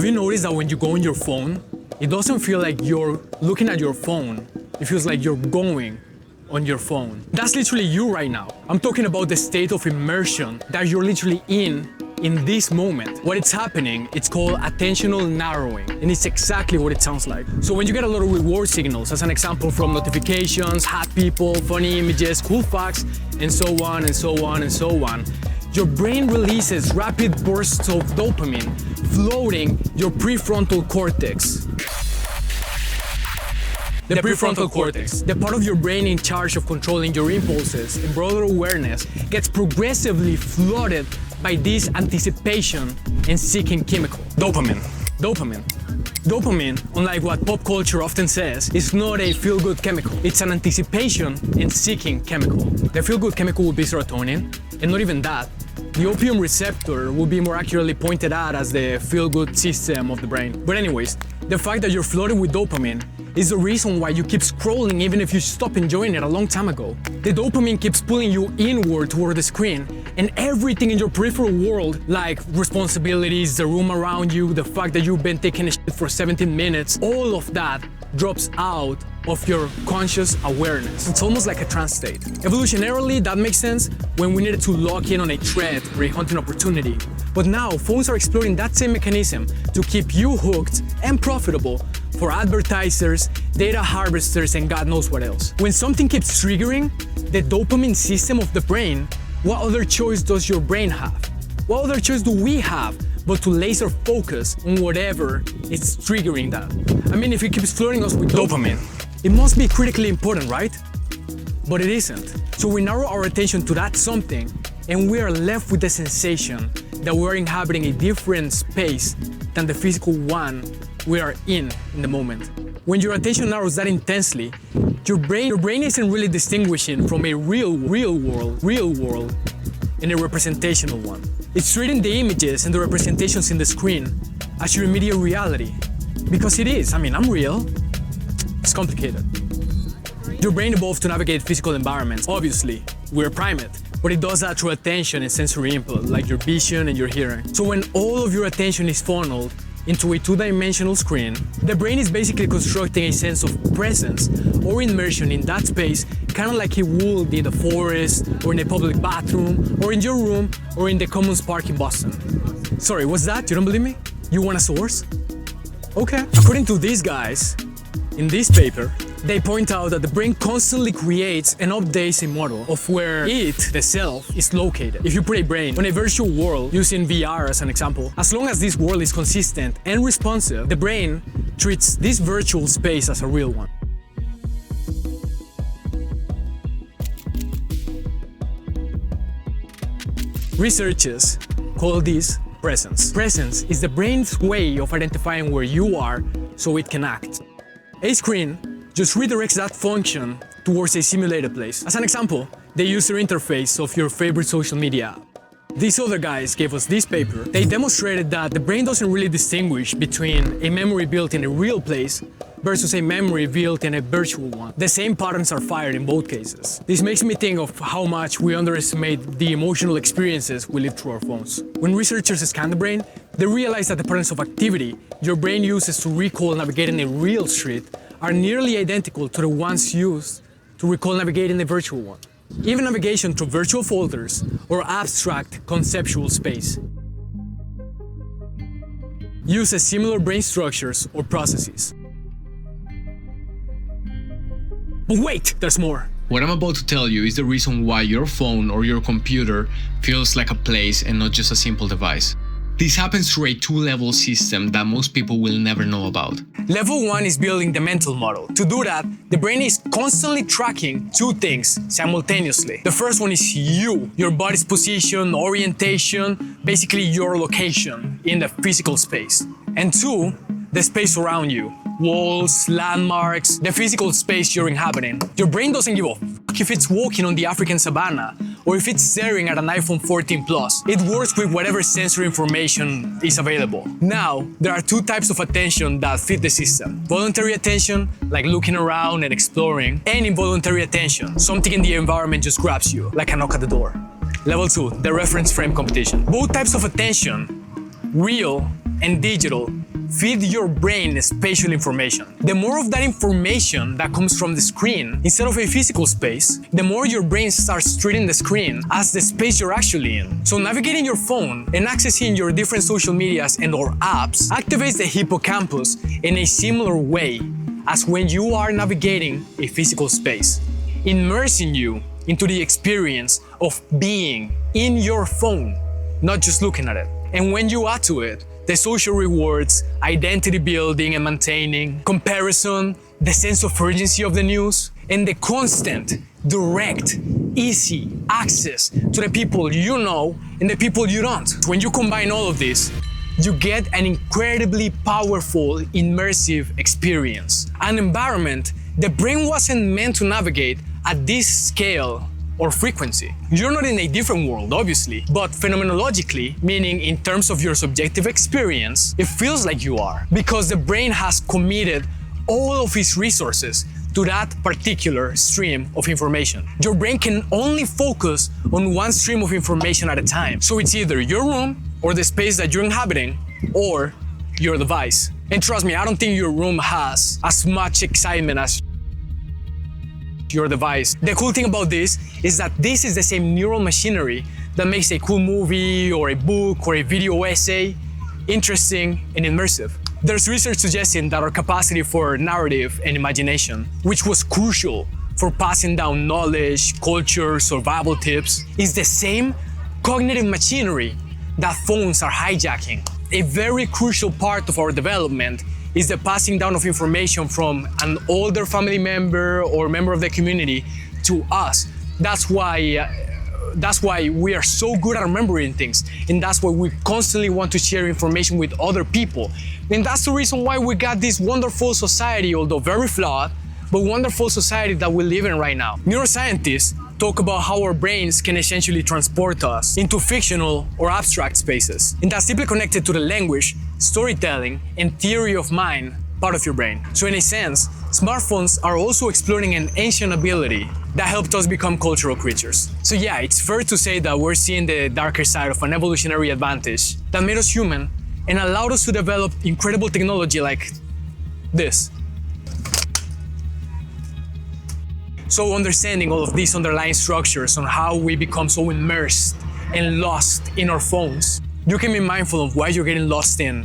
Have you noticed that when you go on your phone, it doesn't feel like you're looking at your phone. It feels like you're going on your phone. That's literally you right now. I'm talking about the state of immersion that you're literally in this moment. What it's happening, it's called attentional narrowing, and it's exactly what it sounds like. So when you get a lot of reward signals, as an example from notifications, hot people, funny images, cool facts, and so on and so on and so on, your brain releases rapid bursts of dopamine, floating your prefrontal cortex. The prefrontal cortex, the part of your brain in charge of controlling your impulses and broader awareness, gets progressively flooded by this anticipation and seeking chemical. Dopamine. Dopamine, unlike what pop culture often says, is not a feel-good chemical. It's an anticipation and seeking chemical. The feel-good chemical would be serotonin, and not even that. The opium receptor would be more accurately pointed at as the feel-good system of the brain. But anyways, the fact that you're flooded with dopamine is the reason why you keep scrolling even if you stopped enjoying it a long time ago. The dopamine keeps pulling you inward toward the screen, and everything in your peripheral world, like responsibilities, the room around you, the fact that you've been taking a shit for 17 minutes, all of that drops out of your conscious awareness. It's almost like a trance state. Evolutionarily, that makes sense when we needed to lock in on a threat or a hunting opportunity. But now, phones are exploring that same mechanism to keep you hooked and profitable for advertisers, data harvesters, and God knows what else. When something keeps triggering the dopamine system of the brain, what other choice does your brain have? What other choice do we have but to laser focus on whatever is triggering that? I mean, if it keeps flooding us with dopamine, it must be critically important, right? But it isn't. So we narrow our attention to that something, and we are left with the sensation that we're inhabiting a different space than the physical one we are in the moment. When your attention narrows that intensely, your brain isn't really distinguishing from a real world and a representational one. It's treating the images and the representations in the screen as your immediate reality. Because it is. I mean, I'm real. It's complicated. Your brain evolved to navigate physical environments. Obviously, we're a primate, but it does that through attention and sensory input, like your vision and your hearing. So when all of your attention is funneled into a two-dimensional screen, the brain is basically constructing a sense of presence or immersion in that space, kind of like it would in the forest, or in a public bathroom, or in your room, or in the Commons Park in Boston. Sorry, what's that? You don't believe me? You want a source? Okay. According to these guys, in this paper, they point out that the brain constantly creates and updates a model of where it, the self, is located. If you put a brain on a virtual world, using VR as an example, as long as this world is consistent and responsive, the brain treats this virtual space as a real one. Researchers call this presence. Presence is the brain's way of identifying where you are so it can act. A screen just redirects that function towards a simulated place. As an example, the user interface of your favorite social media app. These other guys gave us this paper. They demonstrated that the brain doesn't really distinguish between a memory built in a real place versus a memory built in a virtual one. The same patterns are fired in both cases. This makes me think of how much we underestimate the emotional experiences we live through our phones. When researchers scan the brain, they realize that the patterns of activity your brain uses to recall navigating a real street are nearly identical to the ones used to recall navigating a virtual one. Even navigation through virtual folders or abstract conceptual space uses similar brain structures or processes. But wait, there's more. What I'm about to tell you is the reason why your phone or your computer feels like a place and not just a simple device. This happens through a two-level system that most people will never know about. Level 1 is building the mental model. To do that, the brain is constantly tracking two things simultaneously. The first one is you, your body's position, orientation, basically your location in the physical space. And 2, the space around you. Walls, landmarks, the physical space you're inhabiting. Your brain doesn't give a f*** if it's walking on the African savannah or if it's staring at an iPhone 14 Plus. It works with whatever sensory information is available. Now, there are two types of attention that fit the system. Voluntary attention, like looking around and exploring, and involuntary attention, something in the environment just grabs you, like a knock at the door. Level 2, the reference frame competition. Both types of attention, real and digital, feed your brain spatial information. The more of that information that comes from the screen, instead of a physical space, the more your brain starts treating the screen as the space you're actually in. So navigating your phone and accessing your different social medias and or apps activates the hippocampus in a similar way as when you are navigating a physical space, immersing you into the experience of being in your phone, not just looking at it. And when you add to it the social rewards, identity building and maintaining, comparison, the sense of urgency of the news, and the constant, direct, easy access to the people you know and the people you don't. When you combine all of this, you get an incredibly powerful, immersive experience. An environment the brain wasn't meant to navigate at this scale or frequency. You're not in a different world, obviously, but phenomenologically, meaning in terms of your subjective experience, it feels like you are, because the brain has committed all of its resources to that particular stream of information. Your brain can only focus on one stream of information at a time. So it's either your room or the space that you're inhabiting or your device. And trust me, I don't think your room has as much excitement as your device. The cool thing about this is that this is the same neural machinery that makes a cool movie or a book or a video essay interesting and immersive. There's research suggesting that our capacity for narrative and imagination, which was crucial for passing down knowledge, culture, survival tips, is the same cognitive machinery that phones are hijacking. A very crucial part of our development is the passing down of information from an older family member or member of the community to us. That's why we are so good at remembering things, and that's why we constantly want to share information with other people. And that's the reason why we got this wonderful society, although very flawed, but wonderful society that we live in right now. Neuroscientists talk about how our brains can essentially transport us into fictional or abstract spaces. And that's deeply connected to the language, storytelling, and theory of mind part of your brain. So in a sense, smartphones are also exploring an ancient ability that helped us become cultural creatures. So yeah, it's fair to say that we're seeing the darker side of an evolutionary advantage that made us human and allowed us to develop incredible technology like this. So understanding all of these underlying structures on how we become so immersed and lost in our phones, you can be mindful of why you're getting lost in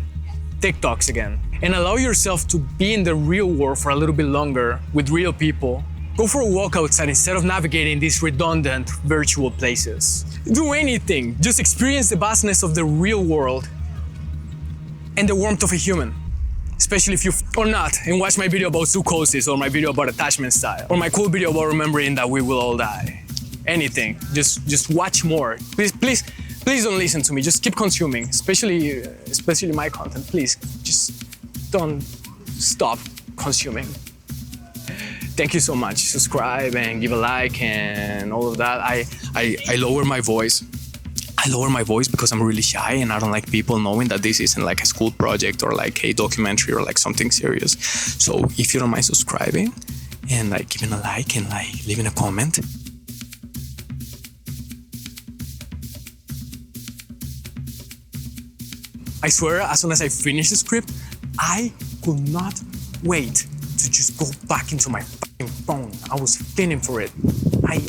TikToks again, and allow yourself to be in the real world for a little bit longer with real people. Go for a walk outside instead of navigating these redundant virtual places. Do anything, just experience the vastness of the real world and the warmth of a human. Especially if you or not, and watch my video about psychosis or my video about attachment style or my cool video about remembering that we will all die. Anything, just watch more. Please don't listen to me. Just keep consuming, especially my content. Please, just don't stop consuming. Thank you so much. Subscribe and give a like and all of that. I lower my voice. I lower my voice because I'm really shy and I don't like people knowing that this isn't like a school project or like a documentary or like something serious. So if you don't mind subscribing and like giving a like and like leaving a comment. I swear, as soon as I finished the script, I could not wait to just go back into my fucking phone. I was fiending for it.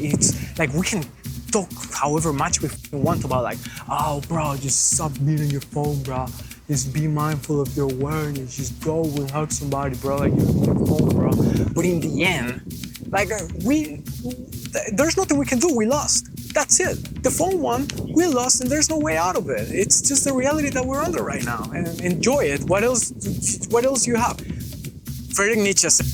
It's like we can talk however much we want about like, oh bro, just stop being on your phone, bro. Just be mindful of your awareness. Just go and hug somebody, bro. Like you're on your phone, bro. But in the end, like there's nothing we can do. We lost. That's it. The phone won, we lost, and there's no way out of it. It's just the reality that we're under right now. And enjoy it. What else do you have? Friedrich Nietzsche said,